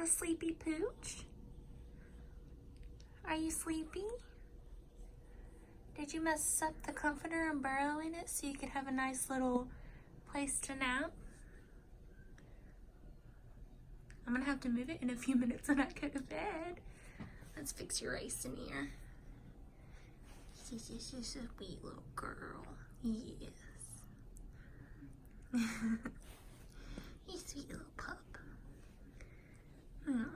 Sleepy Pooch? Are you sleepy? Did you mess up the comforter and burrow in it so you could have a nice little place to nap? I'm gonna have to move it in a few minutes when I go to bed. Let's fix your ice in here. She's a sweet little girl. Yes. You sweet little pup. Aww.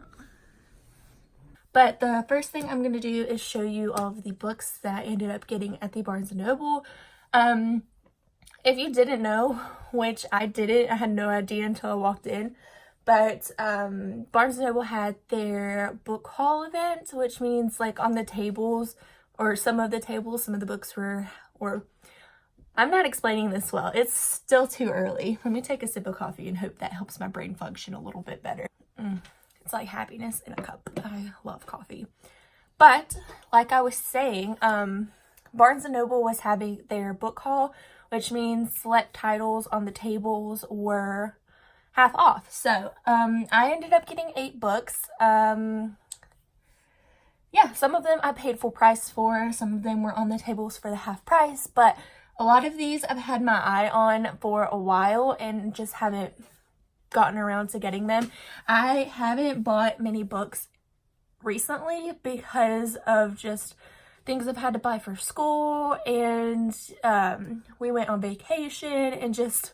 But the first thing I'm going to do is show you all of the books that I ended up getting at the Barnes & Noble. If you didn't know, which I didn't, I had no idea until I walked in, but Barnes & Noble had their book haul event, which means like on the tables, or some of the tables, some of the books were, or I'm not explaining this well. It's still too early. Let me take a sip of coffee and hope that helps my brain function a little bit better. It's like happiness in a cup. I love coffee. But like I was saying, Barnes & Noble was having their book haul, which means select titles on the tables were half off. So I ended up getting 8 books. Yeah, some of them I paid full price for. Some of them were on the tables for the half price. But a lot of these I've had my eye on for a while and just haven't gotten around to getting them. I haven't bought many books recently because of just things I've had to buy for school, and we went on vacation, and just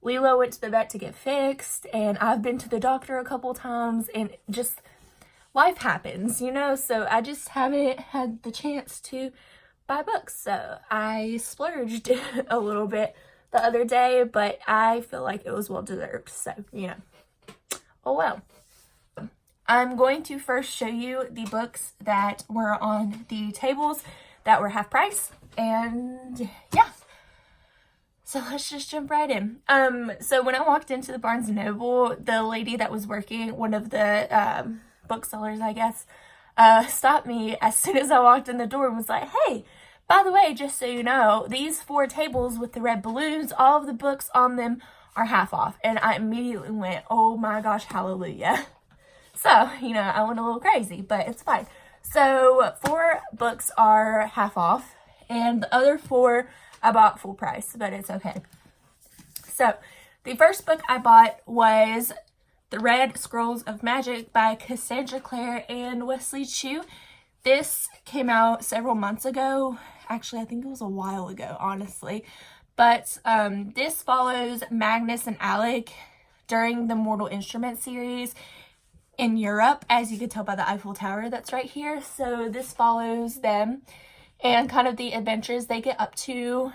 Lilo went to the vet to get fixed, and I've been to the doctor a couple times, and just life happens, you know, so I just haven't had the chance to buy books. So I splurged a little bit the other day, but I feel like it was well deserved, so you know, oh well. I'm going to first show you the books that were on the tables that were half price, and yeah, so let's just jump right in. So when I walked into the Barnes & Noble, the lady that was working, one of the booksellers, I guess, stopped me as soon as I walked in the door and was like, hey, by the way, just so you know, these 4 tables with the red balloons, all of the books on them are half off. And I immediately went, oh my gosh, hallelujah. So, you know, I went a little crazy, but it's fine. So 4 books are half off, and the other 4 I bought full price, but it's okay. So the first book I bought was The Red Scrolls of Magic by Cassandra Clare and Wesley Chu. This came out several months ago. Actually, I think it was a while ago, honestly. But this follows Magnus and Alec during the Mortal Instruments series in Europe, as you can tell by the Eiffel Tower that's right here. So this follows them and kind of the adventures they get up to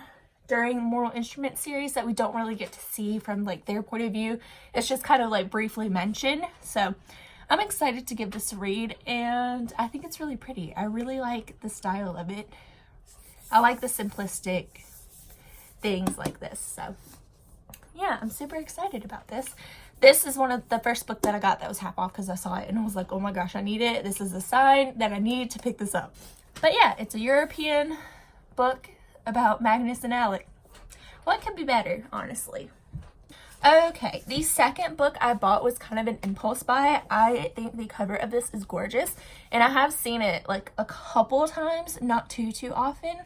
during the Mortal Instruments series that we don't really get to see from like their point of view. It's just kind of like briefly mentioned. So I'm excited to give this a read, and I think it's really pretty. I really like the style of it. I like the simplistic things like this. So yeah, I'm super excited about this. This is one of the first book that I got that was half off because I saw it and I was like, oh my gosh, I need it. This is a sign that I need to pick this up. But yeah, it's a European book about Magnus and Alec. What could be better, honestly? Okay, the second book I bought was kind of an impulse buy. I think the cover of this is gorgeous, and I have seen it like a couple times, not too often.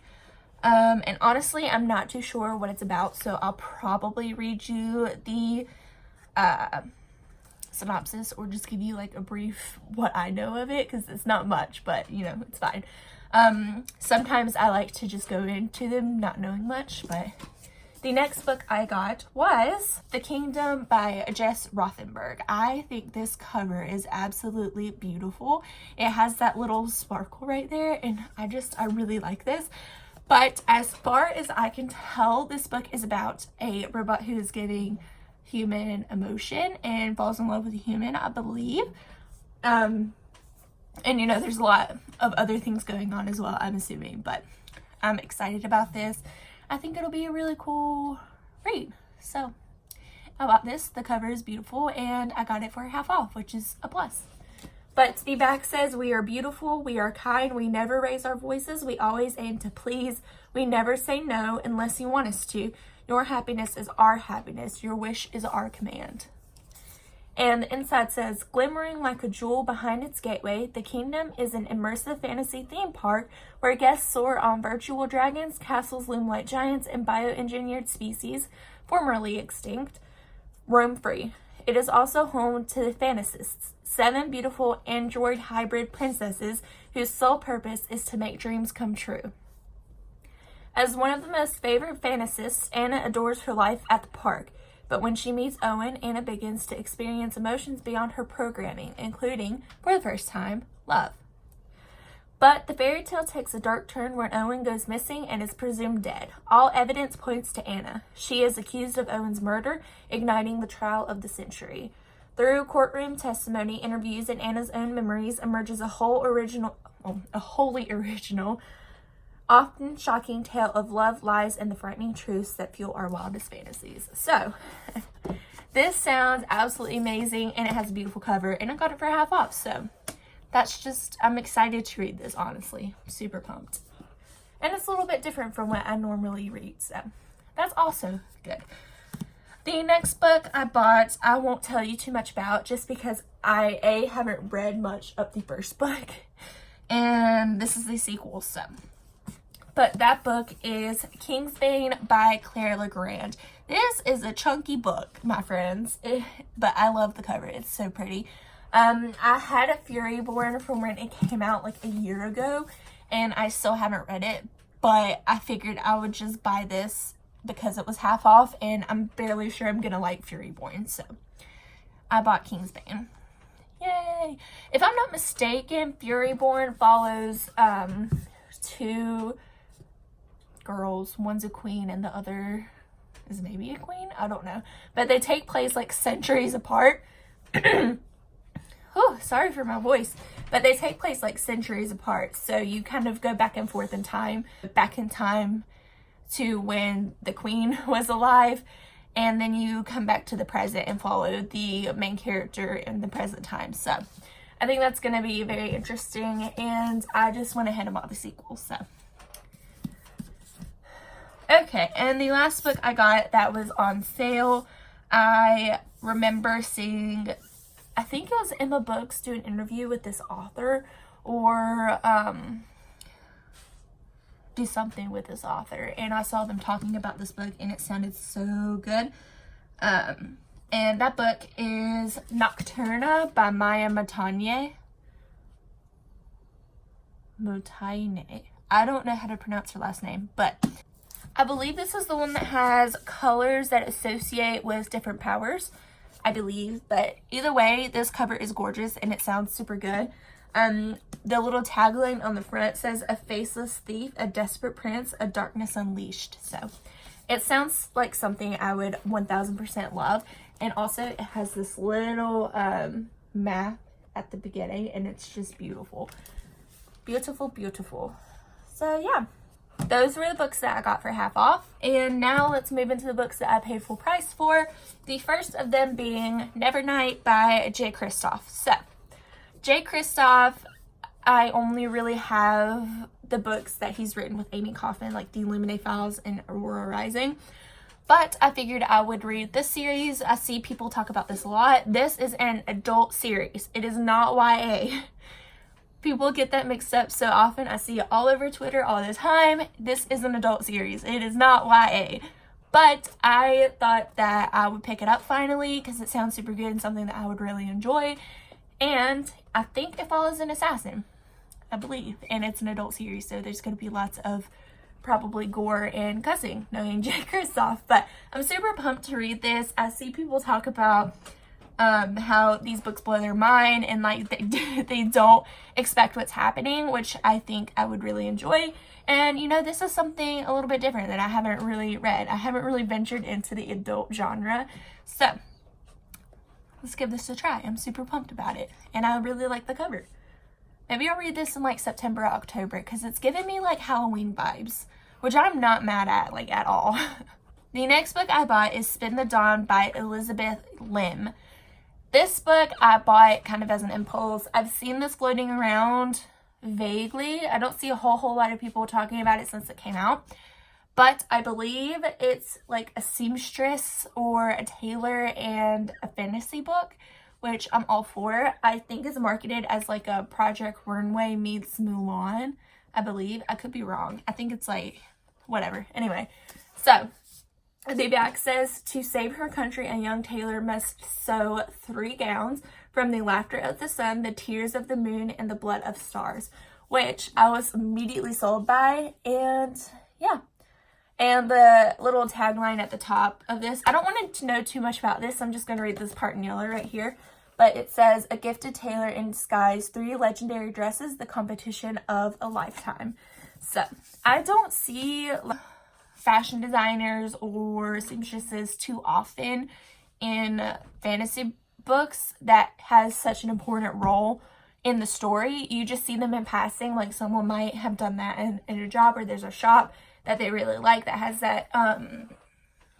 And honestly, I'm not too sure what it's about, so I'll probably read you the synopsis or just give you like a brief what I know of it, because it's not much, but you know, it's fine. Sometimes I like to just go into them not knowing much, but the next book I got was The Kingdom by Jess Rothenberg. I think this cover is absolutely beautiful. It has that little sparkle right there, and I really like this. But as far as I can tell, this book is about a robot who is giving human emotion and falls in love with a human, I believe. And you know, there's a lot of other things going on as well, I'm assuming, but I'm excited about this. I think it'll be a really cool read. So I bought this. The cover is beautiful, and I got it for half off, which is a plus. But the back says, we are beautiful, we are kind, we never raise our voices, we always aim to please, we never say no unless you want us to. Your happiness is our happiness, your wish is our command. And the inside says, glimmering like a jewel behind its gateway, the kingdom is an immersive fantasy theme park where guests soar on virtual dragons, castles loom like giants, and bioengineered species, formerly extinct, roam free. It is also home to the Fantasists, 7 beautiful android hybrid princesses whose sole purpose is to make dreams come true. As one of the most favored fantasists, Anna adores her life at the park. But when she meets Owen, Anna begins to experience emotions beyond her programming, including, for the first time, love. But the fairy tale takes a dark turn when Owen goes missing and is presumed dead. All evidence points to Anna. She is accused of Owen's murder, igniting the trial of the century. Through courtroom testimony, interviews, and Anna's own memories emerges a wholly original, often shocking tale of love, lies, and the frightening truths that fuel our wildest fantasies. So, this sounds absolutely amazing, and it has a beautiful cover, and I got it for half off, so that's just, I'm excited to read this, honestly. I'm super pumped. And it's a little bit different from what I normally read, so that's also good. The next book I bought, I won't tell you too much about, just because I haven't read much of the first book, and this is the sequel, so. But that book is Kingsbane by Claire Legrand. This is a chunky book, my friends, but I love the cover. It's so pretty. I had a Furyborn from when it came out like a year ago, and I still haven't read it, but I figured I would just buy this because it was half off, and I'm barely sure I'm gonna like Furyborn, so I bought Kingsbane. Yay! If I'm not mistaken, Furyborn follows 2 girls. One's a queen and the other is maybe a queen. I don't know. But they take place like centuries apart. Oh, sorry for my voice. But they take place like centuries apart. So you kind of go back and forth in time. Back in time to when the queen was alive. And then you come back to the present and follow the main character in the present time. So I think that's going to be very interesting. And I just went ahead and bought the sequel. So. Okay, and the last book I got that was on sale, I remember seeing, I think it was Emma Books do an interview with this author, or do something with this author, and I saw them talking about this book, and it sounded so good. And that book is Nocturna by Maya Montaigne. I don't know how to pronounce her last name, but I believe this is the one that has colors that associate with different powers, I believe. But either way, this cover is gorgeous and it sounds super good. The little tagline on the front says, "A faceless thief, a desperate prince, a darkness unleashed." So it sounds like something I would 1000% love. And also it has this little map at the beginning, and it's just beautiful. Beautiful, beautiful. So yeah. Those were the books that I got for half off. And now let's move into the books that I paid full price for. The first of them being Nevernight by Jay Kristoff. So, Jay Kristoff, I only really have the books that he's written with Amy Kaufman, like The Illuminae Files and Aurora Rising. But I figured I would read this series. I see people talk about this a lot. This is an adult series. It is not YA. People get that mixed up so often. I see it all over Twitter all the time. This is an adult series. It is not YA. But I thought that I would pick it up finally because it sounds super good and something that I would really enjoy. And I think it follows an assassin, I believe. And it's an adult series, so there's going to be lots of probably gore and cussing, knowing Jay Kristoff. But I'm super pumped to read this. I see people talk about how these books blow their mind and like they don't expect what's happening, which I think I would really enjoy. And you know, this is something a little bit different that I haven't really read. I haven't really ventured into the adult genre, so let's give this a try. I'm super pumped about it, and I really like the cover. Maybe I'll read this in like September or October because it's giving me like Halloween vibes, which I'm not mad at, like, at all. The next book I bought is Spend the Dawn by Elizabeth Lim. This book I bought kind of as an impulse. I've seen this floating around vaguely. I don't see a whole lot of people talking about it since it came out. But I believe it's like a seamstress or a tailor and a fantasy book which I'm all for. I think it's marketed as like a Project Runway meets Mulan, I believe. I could be wrong. I think it's like, whatever. Anyway, so the back says, to save her country, a young tailor must sew 3 gowns from the laughter of the sun, the tears of the moon, and the blood of stars, which I was immediately sold by. And yeah. And the little tagline at the top of this, I don't want to know too much about this. I'm just going to read this part in yellow right here. But it says, a gifted tailor in disguise, 3 legendary dresses, the competition of a lifetime. So I don't see fashion designers or seamstresses too often in fantasy books that has such an important role in the story. You just see them in passing, like someone might have done that in a job, or there's a shop that they really like that has that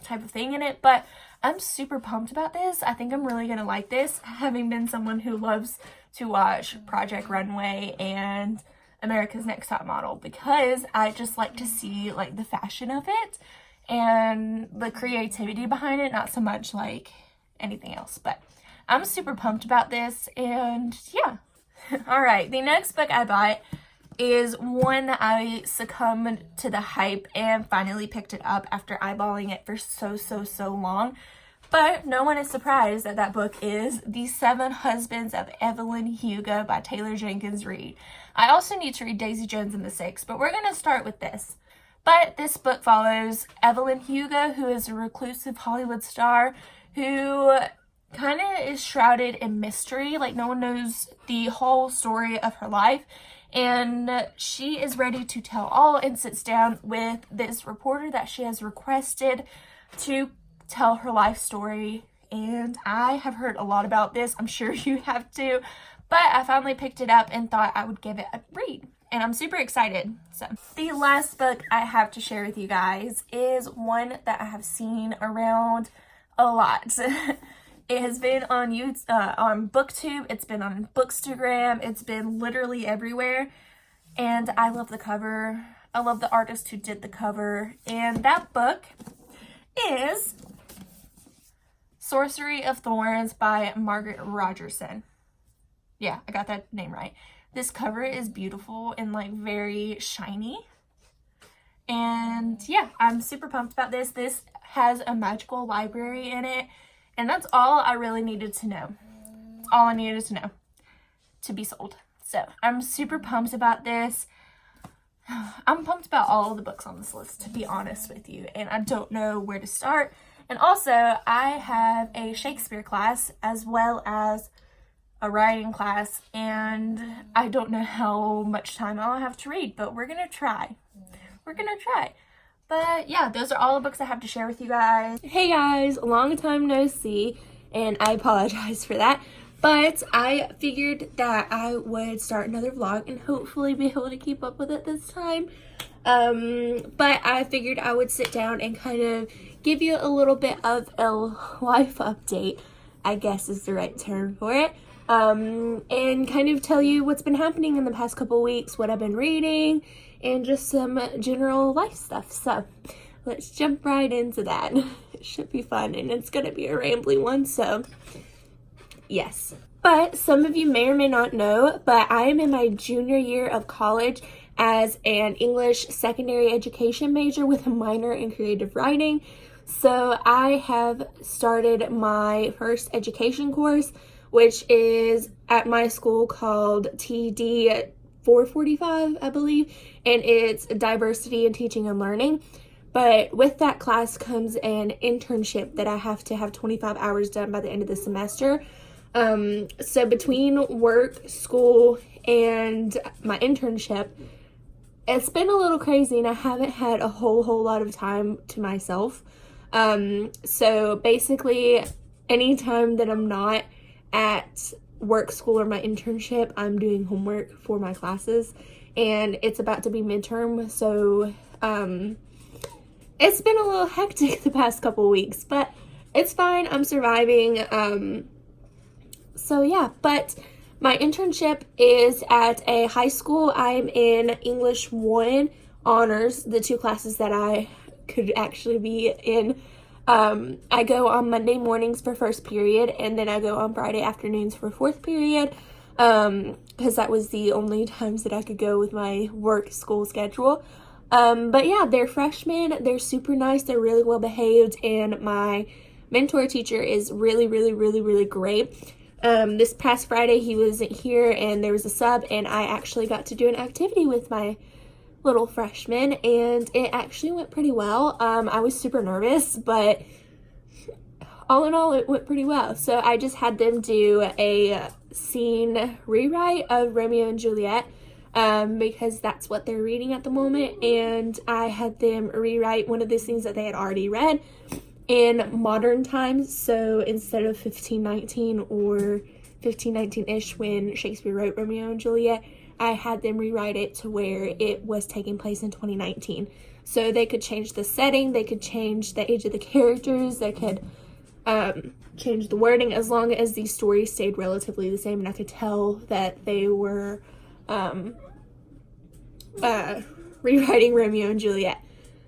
type of thing in it. But I'm super pumped about this. I think I'm really gonna like this, having been someone who loves to watch Project Runway and America's Next Top Model, because I just like to see like the fashion of it and the creativity behind it, not so much like anything else. But I'm super pumped about this, and yeah. All right, the next book I bought is one that I succumbed to the hype and finally picked it up after eyeballing it for so long. But no one is surprised that that book is The 7 Husbands of Evelyn Hugo by Taylor Jenkins Reid. I also need to read Daisy Jones and the Six, but we're going to start with this. But this book follows Evelyn Hugo, who is a reclusive Hollywood star who kind of is shrouded in mystery. Like, no one knows the whole story of her life. And she is ready to tell all, and sits down with this reporter that she has requested to tell her life story. And I have heard a lot about this. I'm sure you have too. But I finally picked it up and thought I would give it a read. And I'm super excited. So the last book I have to share with you guys is one that I have seen around a lot. It has been on on BookTube, it's been on Bookstagram, it's been literally everywhere, and I love the cover. I love the artist who did the cover, and that book is Sorcery of Thorns by Margaret Rogerson. Yeah, I got that name right. This cover is beautiful and like very shiny, and yeah, I'm super pumped about this. This has a magical library in it. And that's all I really needed to know. That's all I needed to know to be sold. So I'm super pumped about this. I'm pumped about all of the books on this list, to be honest with you. And I don't know where to start. And also, I have a Shakespeare class as well as a writing class. And I don't know how much time I'll have to read, but we're going to try. We're going to try. But yeah, those are all the books I have to share with you guys. Hey guys, long time no see, and I apologize for that. But I figured that I would start another vlog and hopefully be able to keep up with it this time. But I figured I would sit down and kind of give you a little bit of a life update, I guess is the right term for it. And kind of tell you what's been happening in the past couple weeks, what I've been reading, and just some general life stuff. So let's jump right into that. It should be fun, and it's gonna be a rambly one, so yes. But some of you may or may not know, but I am in my junior year of college as an English secondary education major with a minor in creative writing. So I have started my first education course, which is at my school called TD 445, I believe, and it's diversity in teaching and learning. But with that class comes an internship that I have to have 25 hours done by the end of the semester. So between work, school, and my internship, it's been a little crazy, and I haven't had a whole lot of time to myself. So basically, anytime that I'm not at work, school, or my internship, I'm doing homework for my classes, and it's about to be midterm, so it's been a little hectic the past couple weeks, but it's fine. I'm surviving. So yeah, but my internship is at a high school. I'm in English 1 honors, the 2 classes that I could actually be in. I go on Monday mornings for first period, and then I go on Friday afternoons for fourth period, because that was the only times that I could go with my work school schedule. But yeah, they're freshmen. They're super nice. They're really well behaved, and my mentor teacher is really, really, really, really great. This past Friday, he wasn't here, and there was a sub, and I actually got to do an activity with my little freshman, and it actually went pretty well. I was super nervous, but all in all, it went pretty well. So I just had them do a scene rewrite of Romeo and Juliet, because that's what they're reading at the moment, and I had them rewrite one of the scenes that they had already read in modern times. So instead of 1519 or 1519-ish when Shakespeare wrote Romeo and Juliet, I had them rewrite it to where it was taking place in 2019. So they could change the setting, they could change the age of the characters, they could change the wording, as long as the story stayed relatively the same, and I could tell that they were rewriting Romeo and Juliet.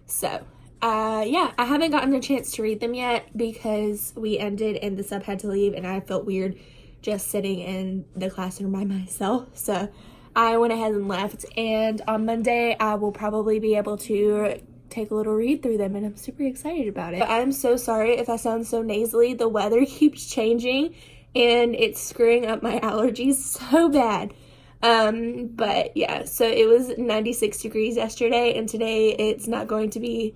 So yeah, I haven't gotten a chance to read them yet because we ended and the sub had to leave, and I felt weird just sitting in the classroom by myself. So I went ahead and left, and on Monday I will probably be able to take a little read through them, and I'm super excited about it. But I'm so sorry if I sound so nasally. The weather keeps changing and it's screwing up my allergies so bad. But yeah, so it was 96 degrees yesterday, and today it's not going to be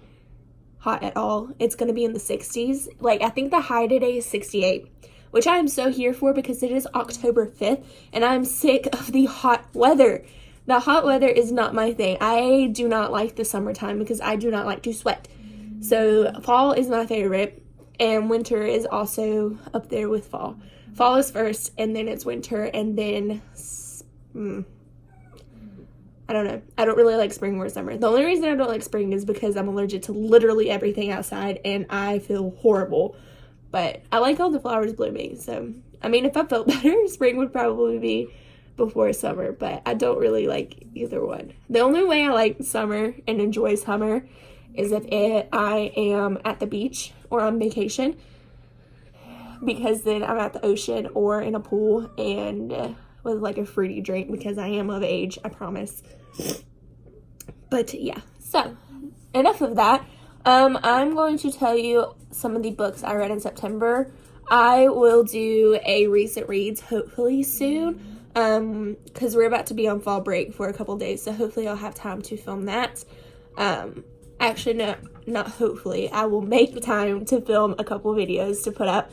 hot at all. It's going to be in the 60s. Like, I think the high today is 68, which I am so here for because it is October 5th, and I'm sick of the hot weather. The hot weather is not my thing. I do not like the summertime because I do not like to sweat. So fall is my favorite, and winter is also up there with fall. Fall is first, and then it's winter, and then I don't know. I don't really like spring or summer. The only reason I don't like spring is because I'm allergic to literally everything outside, and I feel horrible. But I like all the flowers blooming, so I mean, if I felt better, spring would probably be before summer, but I don't really like either one. The only way I like summer and enjoy summer is if I am at the beach or on vacation, because then I'm at the ocean or in a pool and with like a fruity drink, because I am of age, I promise. But yeah, so enough of that. I'm going to tell you some of the books I read in September. I will do a recent reads hopefully soon, because we're about to be on fall break for a couple days, so hopefully I'll have time to film that. Actually, no, not hopefully. I will make time to film a couple videos to put up.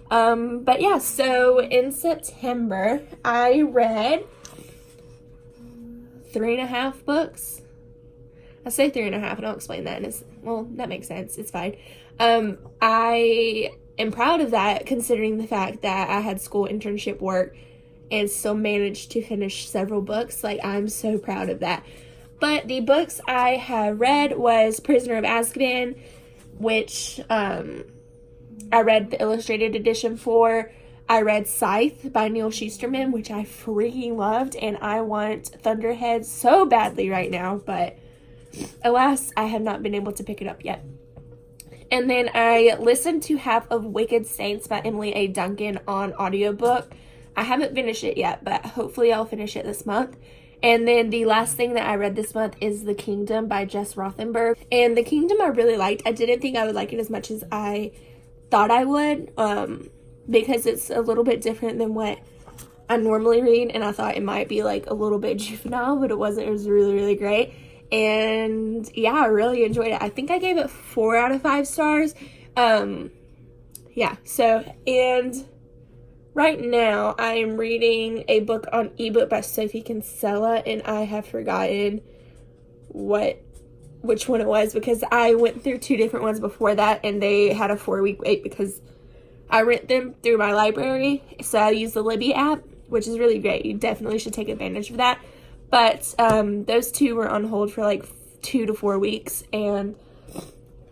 But yeah, so in September, I read 3.5 books. I say 3.5, and I'll explain that. And well, that makes sense. It's fine. I am proud of that, considering the fact that I had school internship work and still managed to finish several books. Like, I'm so proud of that. But the books I have read was Prisoner of Azkaban, which I read the illustrated edition for. I read Scythe by Neil Shusterman, which I freaking loved, and I want Thunderhead so badly right now, but alas, I have not been able to pick it up yet. And then I listened to half of Wicked Saints by Emily A. Duncan on audiobook. I haven't finished it yet, but hopefully I'll finish it this month. And then the last thing that I read this month is The Kingdom by Jess Rothenberg. And The Kingdom I really liked. I didn't think I would like it as much as I thought I would, because it's a little bit different than what I normally read, and I thought it might be like a little bit juvenile, but it wasn't. It was really, really great. And yeah, I really enjoyed it. I think I gave it 4 out of 5 stars. Yeah, so, and right now I am reading a book on ebook by Sophie Kinsella, and I have forgotten which one it was, because I went through 2 different ones before that, and they had a 4-week wait because I rent them through my library. So I use the Libby app, which is really great. You definitely should take advantage of that. But those 2 were on hold for like 2 to 4 weeks, and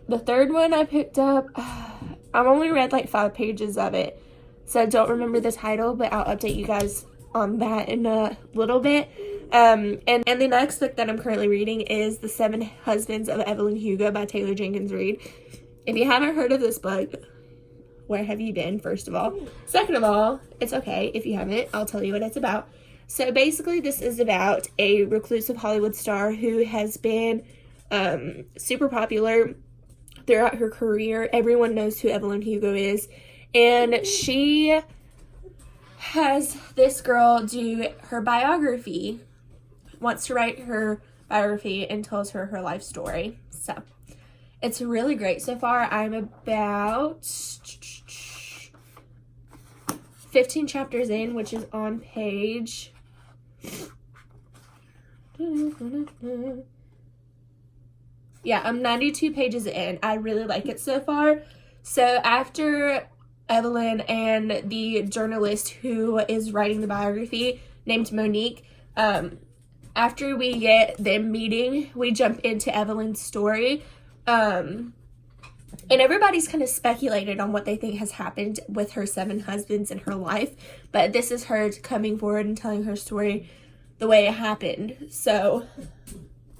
the third one I picked up, I've only read like 5 pages of it, so I don't remember the title, but I'll update you guys on that in a little bit. And the next book that I'm currently reading is The 7 Husbands of Evelyn Hugo by Taylor Jenkins Reid. if you haven't heard of this book, where have you been, first of all? Second of all, it's okay if you haven't. I'll tell you what it's about. So basically, this is about a reclusive Hollywood star who has been super popular throughout her career. Everyone knows who Evelyn Hugo is. And she has this girl do her biography, wants to write her biography and tells her her life story. So it's really great so far. I'm about 15 chapters in, which is on page... Yeah, I'm 92 pages in. I really like it so far. So after Evelyn and the journalist who is writing the biography, named Monique, after we get them meeting, we jump into Evelyn's story. And everybody's kind of speculated on what they think has happened with her 7 husbands in her life. But this is her coming forward and telling her story the way it happened. So,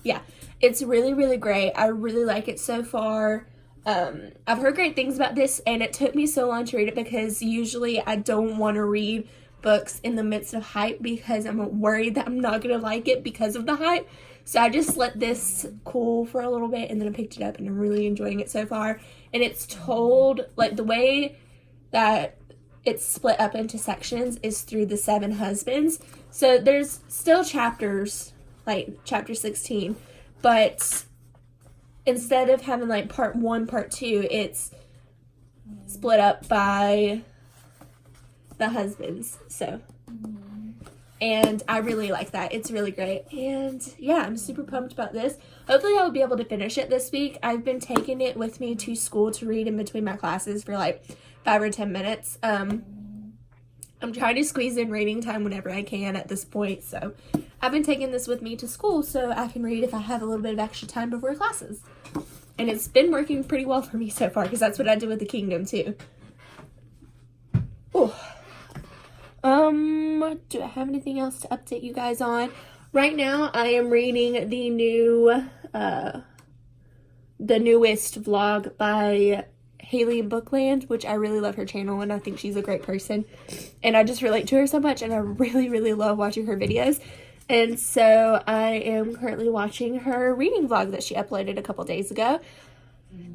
yeah, it's really, really great. I really like it so far. I've heard great things about this, and it took me so long to read it because usually I don't want to read books in the midst of hype because I'm worried that I'm not going to like it because of the hype. So I just let this cool for a little bit, and then I picked it up, and I'm really enjoying it so far. And it's told, like, the way that it's split up into sections is through the 7 husbands. So there's still chapters, like chapter 16, but instead of having like part 1, part 2, it's split up by the husbands. So, and I really like that. It's really great. And yeah, I'm super pumped about this. Hopefully I'll be able to finish it this week. I've been taking it with me to school to read in between my classes for like 5 or 10 minutes. I'm trying to squeeze in reading time whenever I can at this point. So I've been taking this with me to school so I can read if I have a little bit of extra time before classes. And it's been working pretty well for me so far because that's what I did with The Kingdom too. Ooh. Do I have anything else to update you guys on? Right now, I am reading the newest vlog by Haley in Bookland, which I really love her channel, and I think she's a great person. And I just relate to her so much, and I really, really love watching her videos. And so I am currently watching her reading vlog that she uploaded a couple days ago.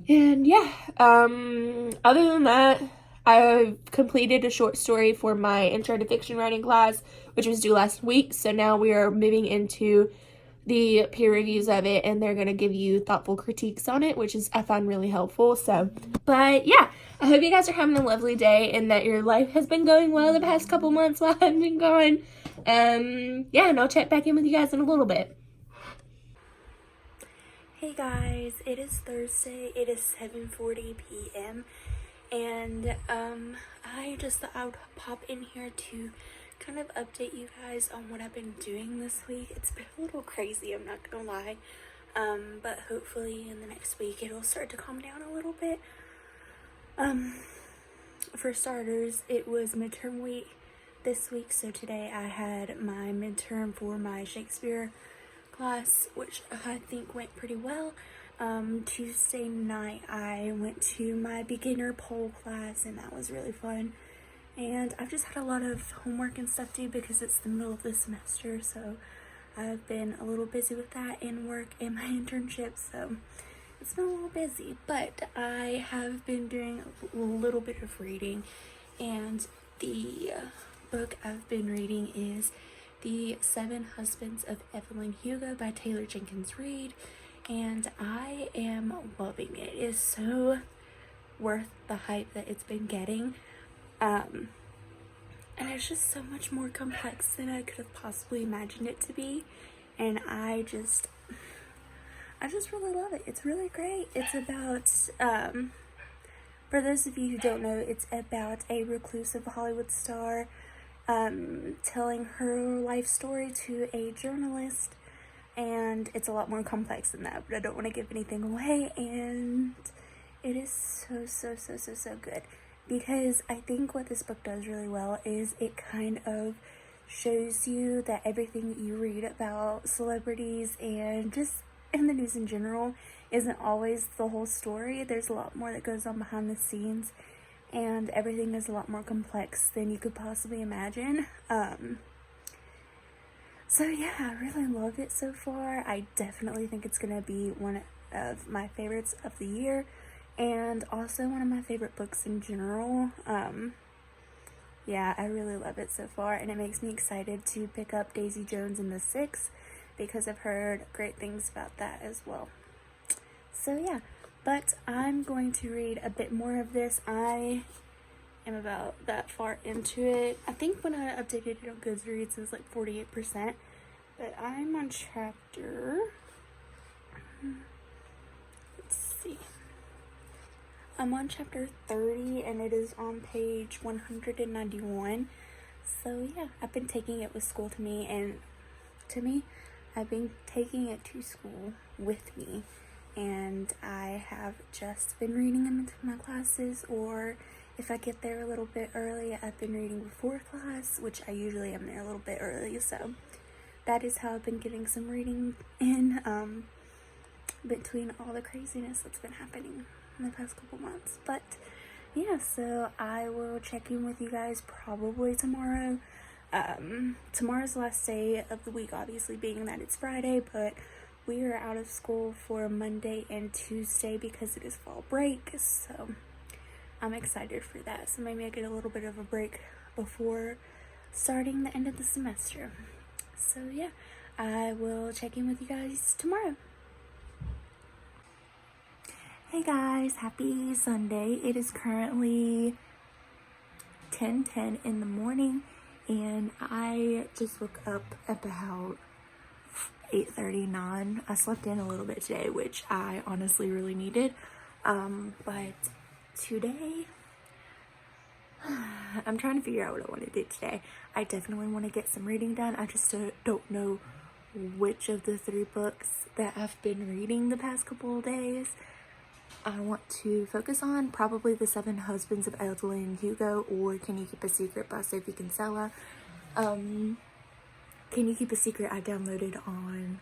And yeah, other than that, I completed a short story for my intro to fiction writing class, which was due last week. So now we are moving into the peer reviews of it, and they're going to give you thoughtful critiques on it, which is, I find, really helpful. So, but yeah, I hope you guys are having a lovely day and that your life has been going well the past couple months while I've been gone. Yeah, and I'll check back in with you guys in a little bit. Hey guys, it is Thursday. It is 7:40 p.m. and I just thought I would pop in here to kind of update you guys on what I've been doing this week. It's been a little crazy, I'm not gonna lie, but hopefully in the next week it'll start to calm down a little bit. For starters, it was midterm week this week, so today I had my midterm for my Shakespeare class, which I think went pretty well. Tuesday night I went to my beginner pole class, and that was really fun. And I've just had a lot of homework and stuff to do because it's the middle of the semester, so I've been a little busy with that and work and my internship, so it's been a little busy. But I have been doing a little bit of reading, and the book I've been reading is The 7 Husbands of Evelyn Hugo by Taylor Jenkins Reid, and I am loving it. It is so worth the hype that it's been getting. And it's just so much more complex than I could have possibly imagined it to be, and I just really love it. It's really great. It's about, for those of you who don't know, it's about a reclusive Hollywood star telling her life story to a journalist, and it's a lot more complex than that, but I don't want to give anything away. And it is so good, because I think what this book does really well is it kind of shows you that everything you read about celebrities and just in the news in general isn't always the whole story. There's a lot more that goes on behind the scenes, and everything is a lot more complex than you could possibly imagine. So yeah, I really love it so far. I definitely think it's gonna be one of my favorites of the year, and also one of my favorite books in general. Yeah, I really love it so far, and it makes me excited to pick up Daisy Jones and the Six, because I've heard great things about that as well. So yeah, but I'm going to read a bit more of this. I am about that far into it. I think when I updated it on Goodreads it was like 48%, but I'm on chapter, let's see, I'm on chapter 30, and it is on page 191. So yeah, I've been taking it with school to me, and I've been taking it to school with me, and I have just been reading them into my classes, or if I get there a little bit early, I've been reading before class, which I usually am there a little bit early. So that is how I've been getting some reading in, between all the craziness that's been happening in the past couple months. But yeah, so I will check in with you guys probably tomorrow. Tomorrow's the last day of the week, obviously, being that it's Friday, but we are out of school for Monday and Tuesday because it is fall break, so I'm excited for that. So maybe I get a little bit of a break before starting the end of the semester. So yeah, I will check in with you guys tomorrow. Hey guys, happy Sunday. It is currently 10:10 in the morning, and I just woke up about 8:39. I slept in a little bit today, which I honestly really needed. But today, I'm trying to figure out what I want to do today. I definitely want to get some reading done. I just don't know which of the 3 books that I've been reading the past couple of days I want to focus on. Probably The Seven Husbands of Evelyn Hugo, or Can You Keep a Secret by Sophie Kinsella. Can You Keep a Secret I downloaded on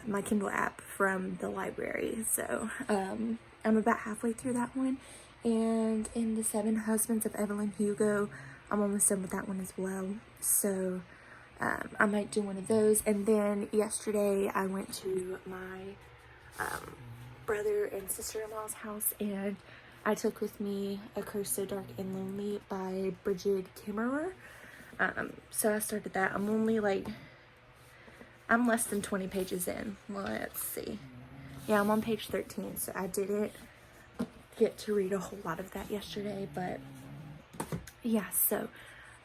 my Kindle app from the library, so I'm about halfway through that one. And in The Seven Husbands of Evelyn Hugo, I'm almost done with that one as well, so I might do one of those. And then yesterday I went to my brother and sister-in-law's house, and I took with me A Curse So Dark and Lonely by Bridget Kimmerer. So I started that. I'm less than 20 pages in. Let's see. Yeah, I'm on page 13, so I didn't get to read a whole lot of that yesterday, but yeah, so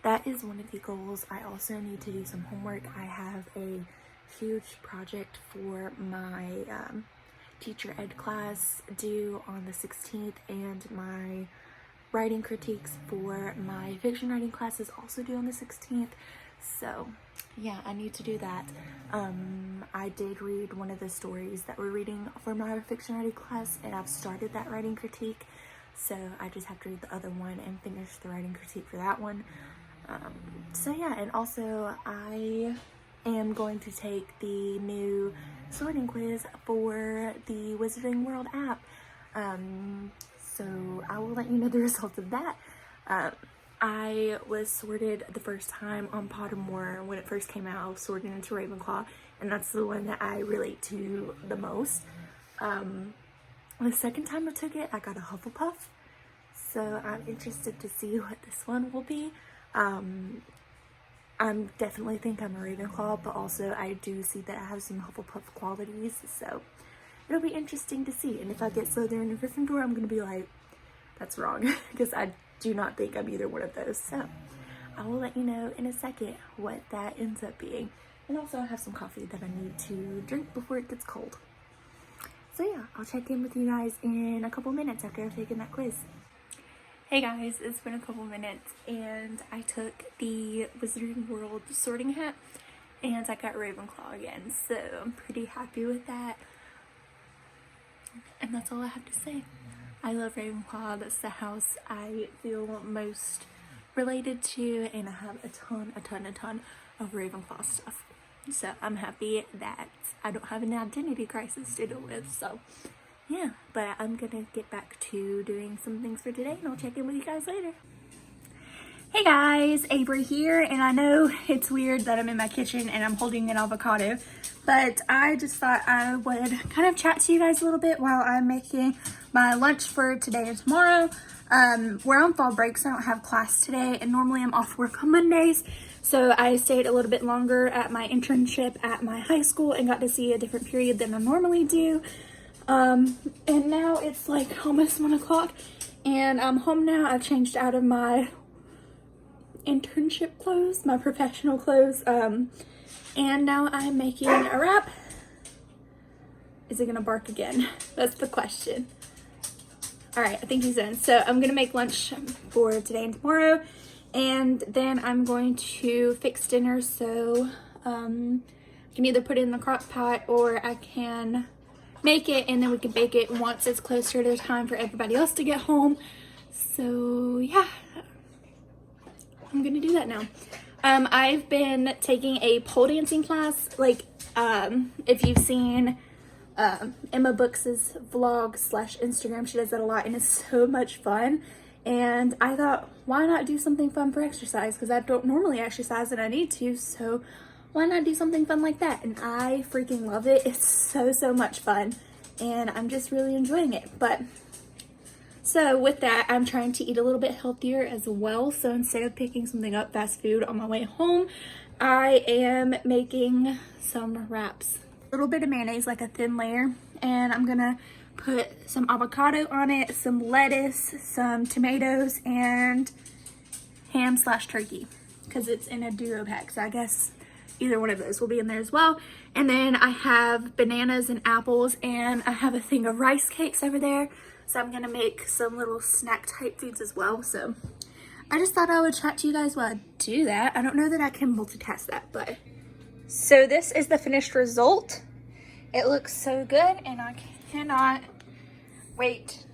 that is one of the goals. I also need to do some homework. I have a huge project for my teacher ed class due on the 16th, and my writing critiques for my fiction writing class is also due on the 16th. So yeah, I need to do that. I did read one of the stories that we're reading for my fiction writing class, and I've started that writing critique, so I just have to read the other one and finish the writing critique for that one. So yeah, and also I am going to take the new sorting quiz for the Wizarding World app. So I will let you know the results of that. I was sorted the first time on Pottermore when it first came out. I was sorted into Ravenclaw, and that's the one that I relate to the most. The second time I took it, I got a Hufflepuff, so I'm interested to see what this one will be. I definitely think I'm a Ravenclaw, but also I do see that I have some Hufflepuff qualities, so it'll be interesting to see. And if I get Slytherin and Gryffindor, I'm gonna be like, that's wrong, because I do not think I'm either one of those. So I will let you know in a second what that ends up being. And also I have some coffee that I need to drink before it gets cold. So yeah, I'll check in with you guys in a couple minutes after I've taken that quiz. Hey guys, it's been a couple minutes, and I took the Wizarding World sorting hat, and I got Ravenclaw again, so I'm pretty happy with that. And that's all I have to say. I love Ravenclaw. That's the house I feel most related to, and I have a ton of Ravenclaw stuff. So I'm happy that I don't have an identity crisis to deal with. So yeah, but I'm gonna get back to doing some things for today, and I'll check in with you guys later. Hey guys, Avery here, and I know it's weird that I'm in my kitchen and I'm holding an avocado, but I just thought I would kind of chat to you guys a little bit while I'm making my lunch for today and tomorrow. We're on fall break, so I don't have class today, and normally I'm off work on Mondays, so I stayed a little bit longer at my internship at my high school and got to see a different period than I normally do. And now it's like almost 1 o'clock, and I'm home now. I've changed out of my internship clothes, my professional clothes, and now I'm making a wrap. Is it gonna bark again? That's the question. All right, I think he's in. So I'm gonna make lunch for today and tomorrow, and then I'm going to fix dinner. So I can either put it in the crock pot, or I can make it and then we can bake it once it's closer to the time for everybody else to get home. So yeah, I'm gonna do that now. I've been taking a pole dancing class. Like, if you've seen Emma Books' vlog / Instagram, she does that a lot, and it's so much fun. And I thought, why not do something fun for exercise? Because I don't normally exercise and I need to, so why not do something fun like that? And I freaking love it. It's so much fun, and I'm just really enjoying it. But so with that, I'm trying to eat a little bit healthier as well. So instead of picking something up fast food on my way home, I am making some wraps. A little bit of mayonnaise, like a thin layer, and I'm gonna put some avocado on it, some lettuce, some tomatoes, and ham / turkey, because it's in a duo pack. So I guess either one of those will be in there as well. And then I have bananas and apples, and I have a thing of rice cakes over there. So I'm gonna make some little snack type foods as well. So I just thought I would chat to you guys while I do that. I don't know that I can multitask that, but. So this is the finished result. It looks so good, and I cannot wait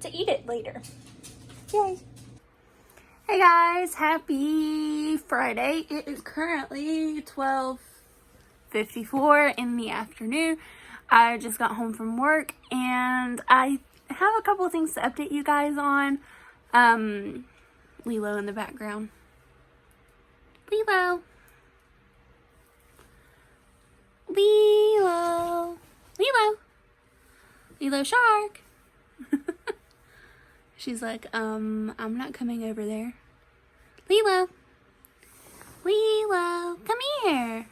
to eat it later. Yay. Hey guys, happy Friday. It is currently 12:54 in the afternoon. I just got home from work, and I have a couple of things to update you guys on. Lilo in the background. Lilo. Lilo. Lilo. Lilo shark. She's like, I'm not coming over there. Lilo. Lilo, come here.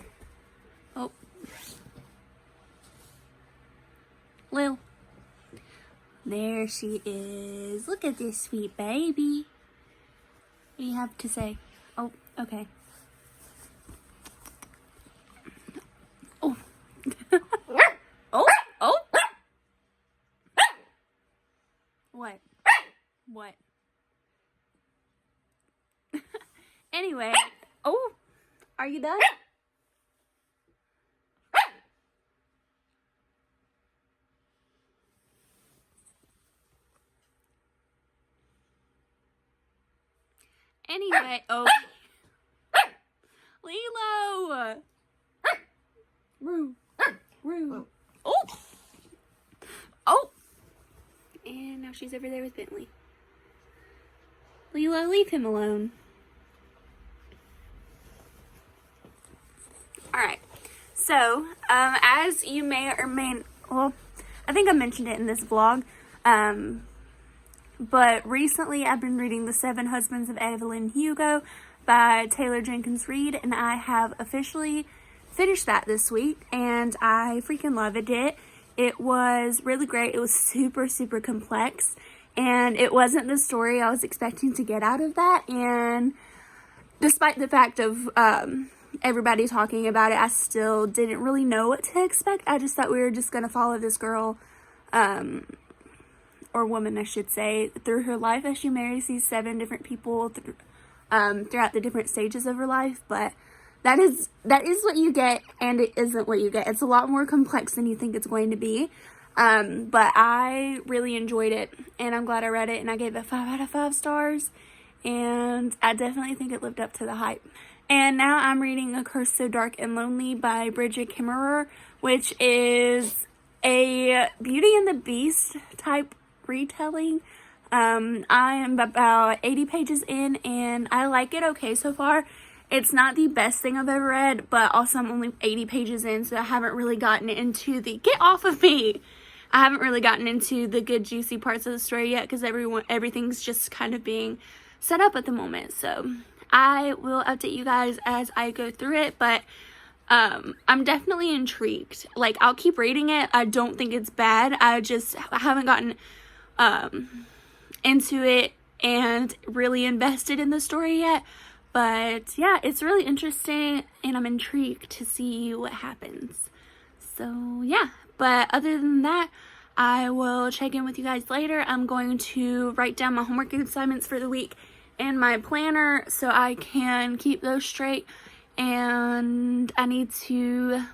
Oh. Lil. There she is. Look at this sweet baby. What do you have to say? Oh, okay. Oh. Oh, oh. What? What? Anyway. Oh, are you done? Anyway, oh. Lilo! Roo. Roo. Oh! Oh! And now she's over there with Bentley. Lilo, leave him alone. Alright. So, as you may or may... Well, I think I mentioned it in this vlog. But recently I've been reading The 7 Husbands of Evelyn Hugo by Taylor Jenkins Reid, and I have officially finished that this week, and I freaking loved it. It was really great. It was super complex, and it wasn't the story I was expecting to get out of that, and despite the fact of everybody talking about it, I still didn't really know what to expect. I just thought we were just going to follow this girl, or woman I should say, through her life as she marries these 7 different people throughout the different stages of her life. But that is what you get, and it isn't what you get. It's a lot more complex than you think it's going to be. But I really enjoyed it, and I'm glad I read it, and I gave it 5 out of 5 stars. and I definitely think it lived up to the hype. And now I'm reading A Curse So Dark and Lonely by Bridget Kimmerer, which is a Beauty and the Beast type retelling. I am about 80 pages in, and I like it okay so far. It's not the best thing I've ever read, but also I'm only 80 pages in, so I haven't really gotten into the, get off of me! I haven't really gotten into the good juicy parts of the story yet, because everything's just kind of being set up at the moment. So I will update you guys as I go through it, but I'm definitely intrigued. Like, I'll keep reading it. I don't think it's bad. I haven't gotten into it and really invested in the story yet. But yeah, it's really interesting, and I'm intrigued to see what happens. So yeah, but other than that, I will check in with you guys later. I'm going to write down my homework assignments for the week in my planner so I can keep those straight. And I need to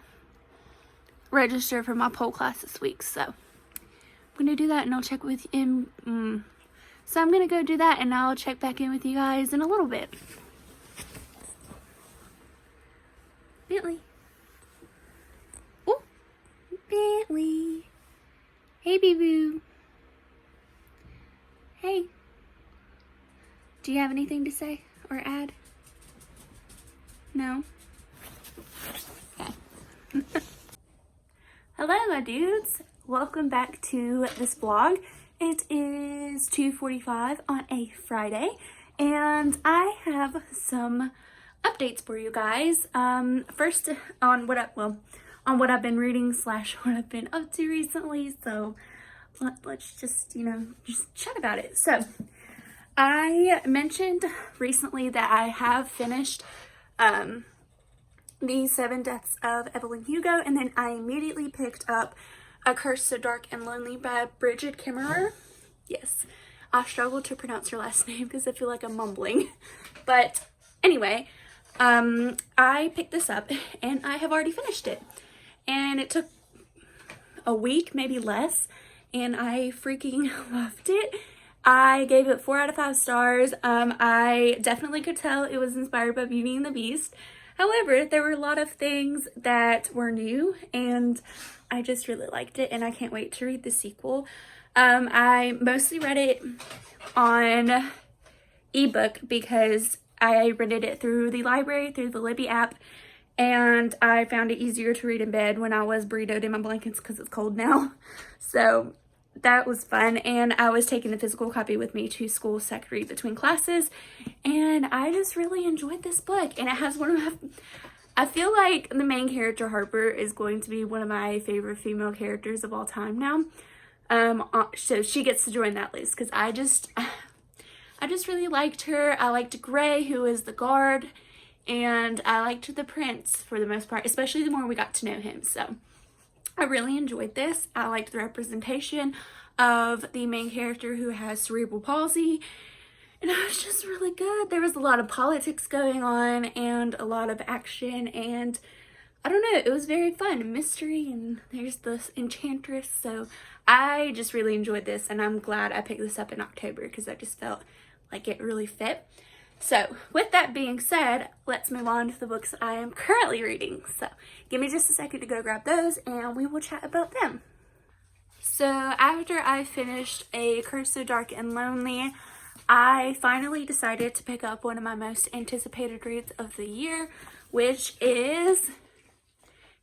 register for my pole class this week, so I'm gonna do that, and I'll check with him. So I'm gonna go do that, and I'll check back in with you guys in a little bit. Bentley. Oh, Bentley. Hey, boo-boo. Hey. Do you have anything to say or add? No? Okay. Hello, my dudes. Welcome back to this vlog. It is 2:45 on a Friday, and I have some updates for you guys. First on what I've been reading / what I've been up to recently. So let's just just chat about it. So I mentioned recently that I have finished the 7 Deaths of Evelyn Hugo, and then I immediately picked up A Curse So Dark and Lonely by Bridget Kimmerer. Yes, I struggle to pronounce her last name because I feel like I'm mumbling. But anyway, I picked this up and I have already finished it. And it took a week, maybe less, and I freaking loved it. I gave it 4 out of 5 stars. I definitely could tell it was inspired by Beauty and the Beast. However, there were a lot of things that were new, and I just really liked it, and I can't wait to read the sequel. I mostly read it on ebook because I rented it through the library, through the Libby app, and I found it easier to read in bed when I was burritoed in my blankets because it's cold now. So that was fun, and I was taking the physical copy with me to school so I could read between classes, and I just really enjoyed this book. And it has I feel like the main character, Harper, is going to be one of my favorite female characters of all time now. So she gets to join that list because I just really liked her. I liked Gray, who is the guard, and I liked the prince for the most part, especially the more we got to know him. So I really enjoyed this. I liked the representation of the main character who has cerebral palsy, and it was just really good. There was a lot of politics going on and a lot of action, and I don't know, it was very fun. Mystery, and there's this enchantress. So I just really enjoyed this, and I'm glad I picked this up in October because I just felt like it really fit. So with that being said, let's move on to the books I am currently reading. So give me just a second to go grab those and we will chat about them. So after I finished A Curse So Dark and Lonely, I finally decided to pick up one of my most anticipated reads of the year, which is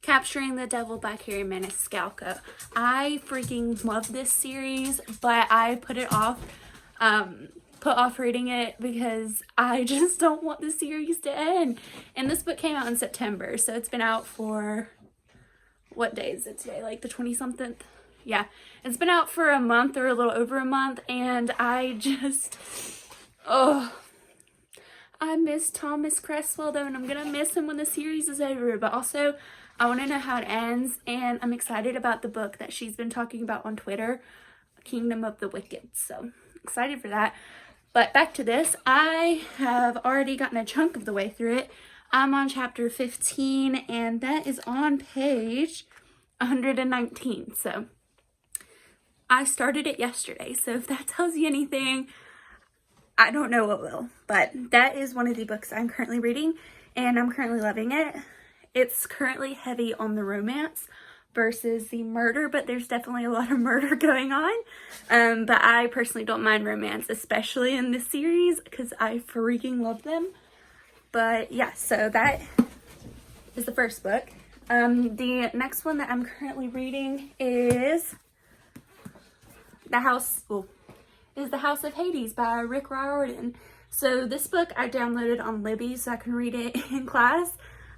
Capturing the Devil by Carrie Maniscalco. I freaking love this series, but I put off reading it because I just don't want the series to end. And this book came out in September, so it's been out for, what day is it today? Like the 20-something? Yeah, it's been out for a month or a little over a month, and I just, I miss Thomas Cresswell though, and I'm gonna miss him when the series is over. But also, I want to know how it ends, and I'm excited about the book that she's been talking about on Twitter, Kingdom of the Wicked. So excited for that. But back to this, I have already gotten a chunk of the way through it. I'm on chapter 15, and that is on page 119. So I started it yesterday. So if that tells you anything, I don't know what will, but that is one of the books I'm currently reading, and I'm currently loving it. It's currently heavy on the romance versus the murder, but there's definitely a lot of murder going on. But I personally don't mind romance, especially in this series, because I freaking love them. But yeah, so that is the first book. The next one that I'm currently reading is The House of Hades by Rick Riordan. So this book I downloaded on Libby so I can read it in class.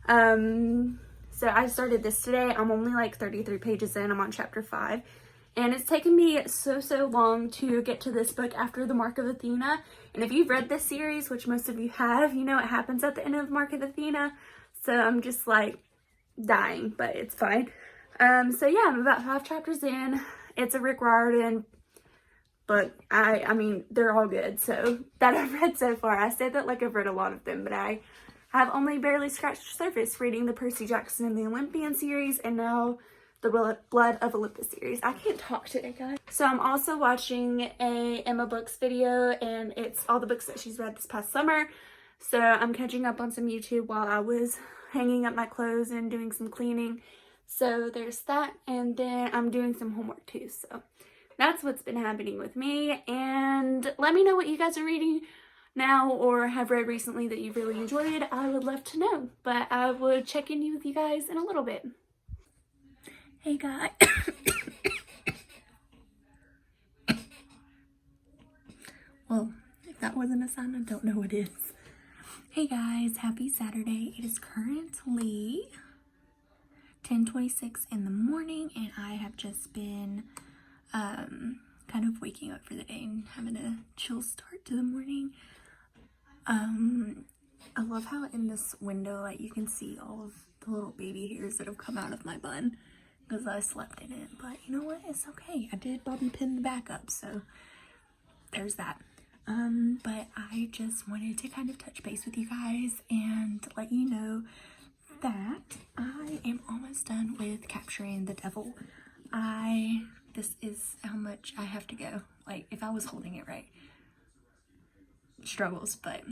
So I started this today. I'm only like 33 pages in. I'm on chapter 5. And it's taken me so long to get to this book after the Mark of Athena. And if you've read this series, which most of you have, you know what happens at the end of Mark of Athena. So I'm just like dying, but it's fine. So yeah, I'm about 5 chapters in. It's a Rick Riordan book. I mean, they're all good. So that I've read so far. I said that like I've read a lot of them, but I have only barely scratched the surface reading the Percy Jackson and the Olympian series, and now the Blood of Olympus series. I can't talk today, guys. So I'm also watching a Emma Books video, and it's all the books that she's read this past summer. So I'm catching up on some YouTube while I was hanging up my clothes and doing some cleaning. So there's that, and then I'm doing some homework too. So that's what's been happening with me, and let me know what you guys are reading now or have read recently that you've really enjoyed. I would love to know, but I will check in with you guys in a little bit. Hey guys. Well, if that wasn't a sign, I don't know what is. Hey guys, happy Saturday. It is currently 10:26 in the morning, and I have just been kind of waking up for the day and having a chill start to the morning. I love how in this window, like, you can see all of the little baby hairs that have come out of my bun because I slept in it. But you know what? It's okay. I did bobby pin the back up, so there's that. But I just wanted to kind of touch base with you guys and let you know that I am almost done with Capturing the Devil. This is how much I have to go. Like, if I was holding it right. Struggles, but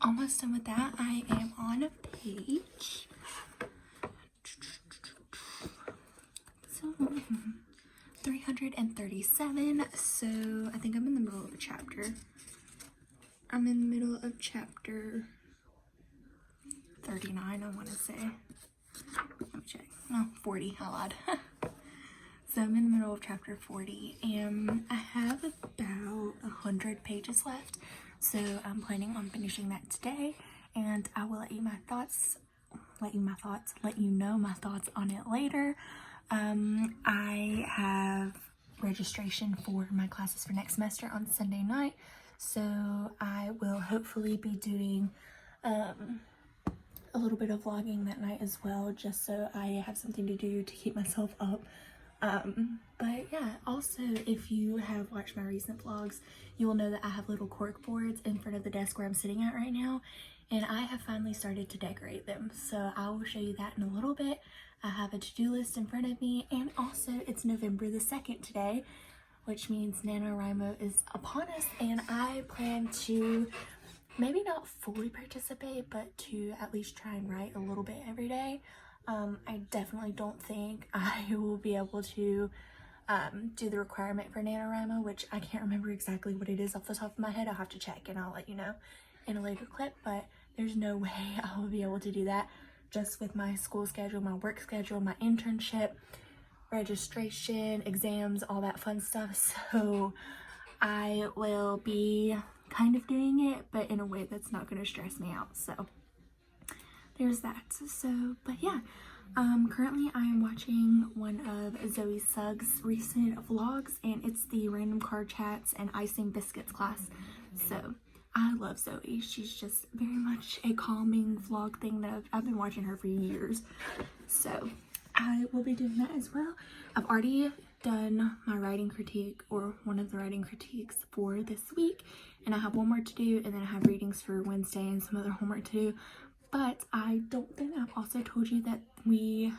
almost done with that. I am on page 337. So I think I'm in the middle of a chapter. I'm in the middle of chapter 39, I want to say. Let me check. No, 40. I lied. So I'm in the middle of chapter 40, and I have about 100 pages left. So I'm planning on finishing that today, and I will let you know my thoughts on it later. I have registration for my classes for next semester on Sunday night, so I will hopefully be doing a little bit of vlogging that night as well, just so I have something to do to keep myself up. But yeah, also if you have watched my recent vlogs, you will know that I have little cork boards in front of the desk where I'm sitting at right now, and I have finally started to decorate them. So I will show you that in a little bit. I have a to-do list in front of me, and also it's November the 2nd today, which means NaNoWriMo is upon us, and I plan to maybe not fully participate, but to at least try and write a little bit every day. I definitely don't think I will be able to do the requirement for NaNoWriMo, which I can't remember exactly what it is off the top of my head. I'll have to check and I'll let you know in a later clip, but there's no way I will be able to do that just with my school schedule, my work schedule, my internship, registration, exams, all that fun stuff. So I will be kind of doing it, but in a way that's not going to stress me out. So there's that. So, but yeah, currently I am watching one of Zoe Suggs' recent vlogs, and it's the Random Card Chats and Icing Biscuits class. So I love Zoe. She's just very much a calming vlog thing that I've been watching her for years. So I will be doing that as well. I've already done my writing critique, or one of the writing critiques for this week, and I have one more to do, and then I have readings for Wednesday and some other homework to do. But I don't think I've also told you that we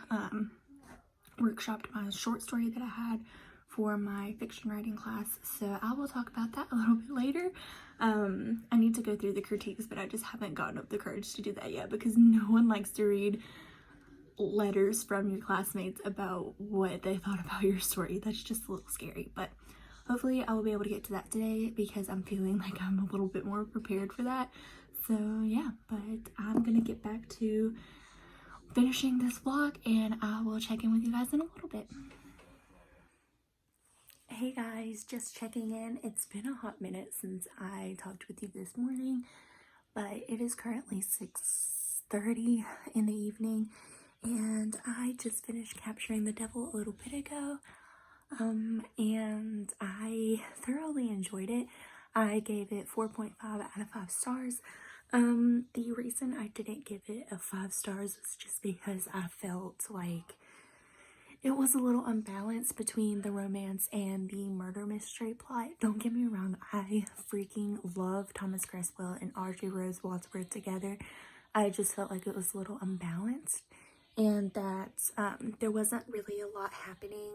workshopped my short story that I had for my fiction writing class. So I will talk about that a little bit later. I need to go through the critiques, but I just haven't gotten up the courage to do that yet because no one likes to read letters from your classmates about what they thought about your story. That's just a little scary, but hopefully I will be able to get to that today because I'm feeling like I'm a little bit more prepared for that. So yeah, but I'm gonna get back to finishing this vlog and I will check in with you guys in a little bit. Hey guys, just checking in. It's been a hot minute since I talked with you this morning, but it is currently 6:30 in the evening and I just finished capturing the devil a little bit ago, and I thoroughly enjoyed it. I gave it 4.5 out of 5 stars. The reason I didn't give it a 5 stars was just because I felt like it was a little unbalanced between the romance and the murder mystery plot. Don't get me wrong, I freaking love Thomas Cresswell and Audrey Rose Wadsworth together. I just felt like it was a little unbalanced and that there wasn't really a lot happening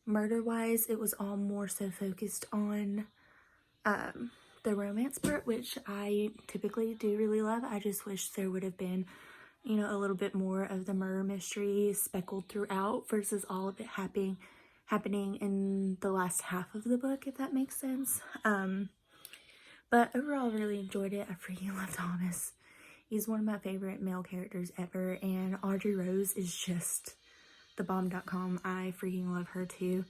murder-wise. It was all more so focused on the romance part, which I typically do really love. I just wish there would have been, you know, a little bit more of the murder mystery speckled throughout versus all of it happening in the last half of the book, if that makes sense. But overall, I really enjoyed it. I freaking love Thomas. He's one of my favorite male characters ever, and Audrey Rose is just the bomb.com. I freaking love her too.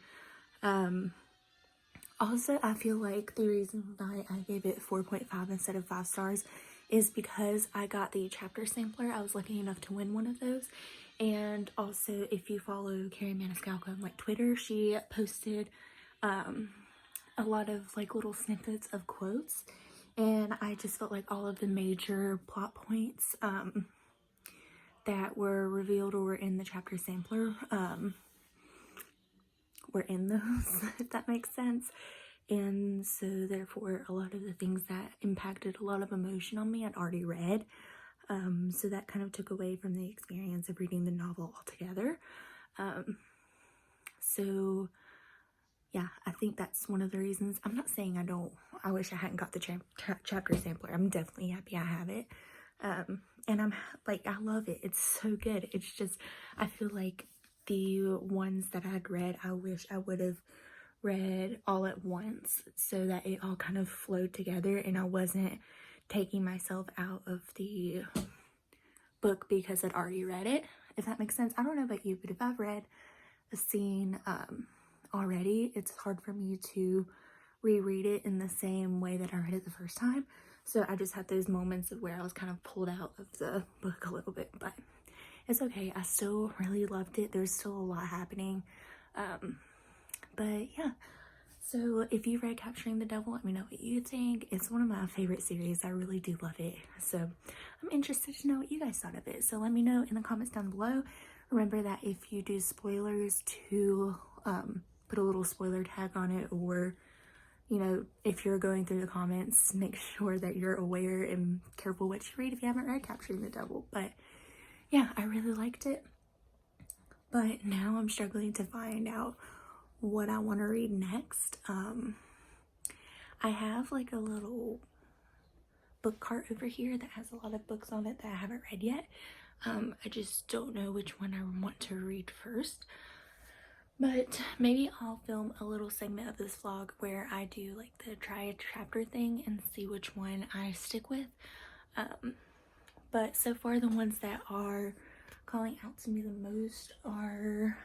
Also, I feel like the reason why I gave it 4.5 instead of 5 stars is because I got the chapter sampler. I was lucky enough to win one of those. And also, if you follow Carrie Maniscalco on like Twitter, she posted a lot of like little snippets of quotes. And I just felt like all of the major plot points that were revealed or were in the chapter sampler were in those, if that makes sense. And so therefore a lot of the things that impacted a lot of emotion on me I'd already read, so that kind of took away from the experience of reading the novel altogether. So yeah, I think that's one of the reasons. I'm not saying I wish I hadn't got the chapter sampler. I'm definitely happy I have it, and I'm like, I love it. It's so good. It's just, I feel like the ones that I'd read, I wish I would have read all at once so that it all kind of flowed together and I wasn't taking myself out of the book because I'd already read it, if that makes sense. I don't know about you, but if I've read a scene already, it's hard for me to reread it in the same way that I read it the first time. So I just had those moments of where I was kind of pulled out of the book a little bit, but it's okay. I still really loved it. There's still a lot happening. But yeah, so if you read Capturing the Devil, let me know what you think. It's one of my favorite series. I really do love it. So I'm interested to know what you guys thought of it. So let me know in the comments down below. Remember that if you do spoilers, to put a little spoiler tag on it, or, you know, if you're going through the comments, make sure that you're aware and careful what you read if you haven't read Capturing the Devil. But yeah, I really liked it. But now I'm struggling to find out what I want to read next. I have like a little book cart over here that has a lot of books on it that I haven't read yet. I just don't know which one I want to read first. But maybe I'll film a little segment of this vlog where I do like the try a chapter thing and see which one I stick with. But so far the ones that are calling out to me the most are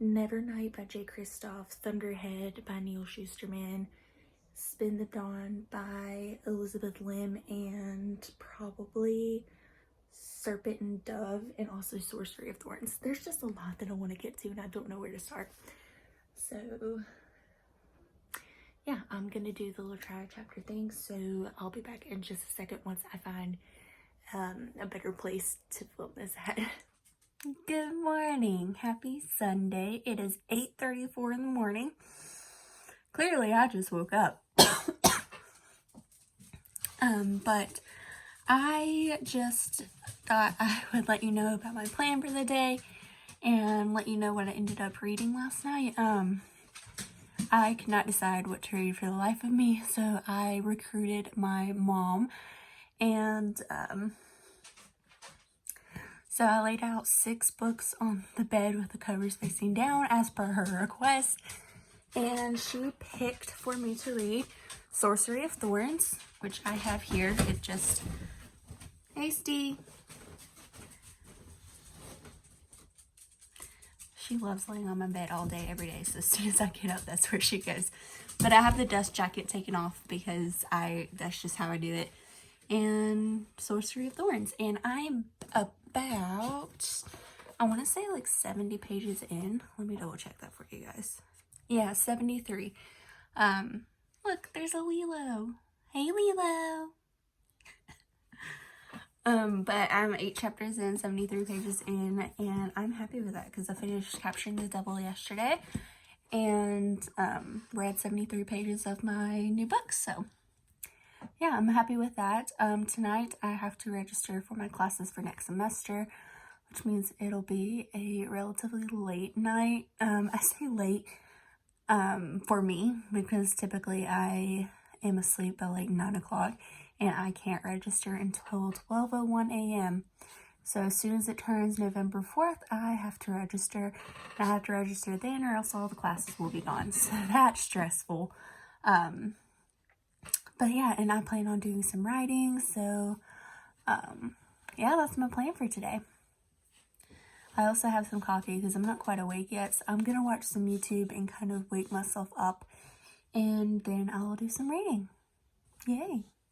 Nevernight by J. Kristoff, Thunderhead by Neil Shusterman, Spin the Dawn by Elizabeth Lim, and probably Serpent and Dove, and also Sorcery of Thorns. There's just a lot that I want to get to and I don't know where to start. So yeah, I'm gonna do the little try chapter thing, so I'll be back in just a second once I find a better place to film this at. Good morning, happy Sunday. It is 8:34 in the morning. Clearly I just woke up. But I just thought I would let you know about my plan for the day and let you know what I ended up reading last night. I could not decide what to read for the life of me, so I recruited my mom, and so I laid out 6 books on the bed with the covers facing down as per her request, and she picked for me to read Sorcery of Thorns, which I have here. It just, hasty. She loves laying on my bed all day, every day, so as soon as I get up, that's where she goes. But I have the dust jacket taken off because that's just how I do it. And Sorcery of Thorns. And I'm about, I want to say like 70 pages in. Let me double check that for you guys. Yeah, 73. Look, there's a Lilo. Hey, Lilo. But I'm 8 chapters in, 73 pages in, and I'm happy with that because I finished Capturing the Devil yesterday and read 73 pages of my new book. So yeah, I'm happy with that. Tonight I have to register for my classes for next semester, which means it'll be a relatively late night. I say late for me because typically I am asleep by like 9 o'clock. And I can't register until 12:01 a.m. So as soon as it turns November 4th, I have to register. I have to register then or else all the classes will be gone. So that's stressful. But yeah, and I plan on doing some writing. So yeah, that's my plan for today. I also have some coffee because I'm not quite awake yet. So I'm going to watch some YouTube and kind of wake myself up. And then I'll do some reading. Yay.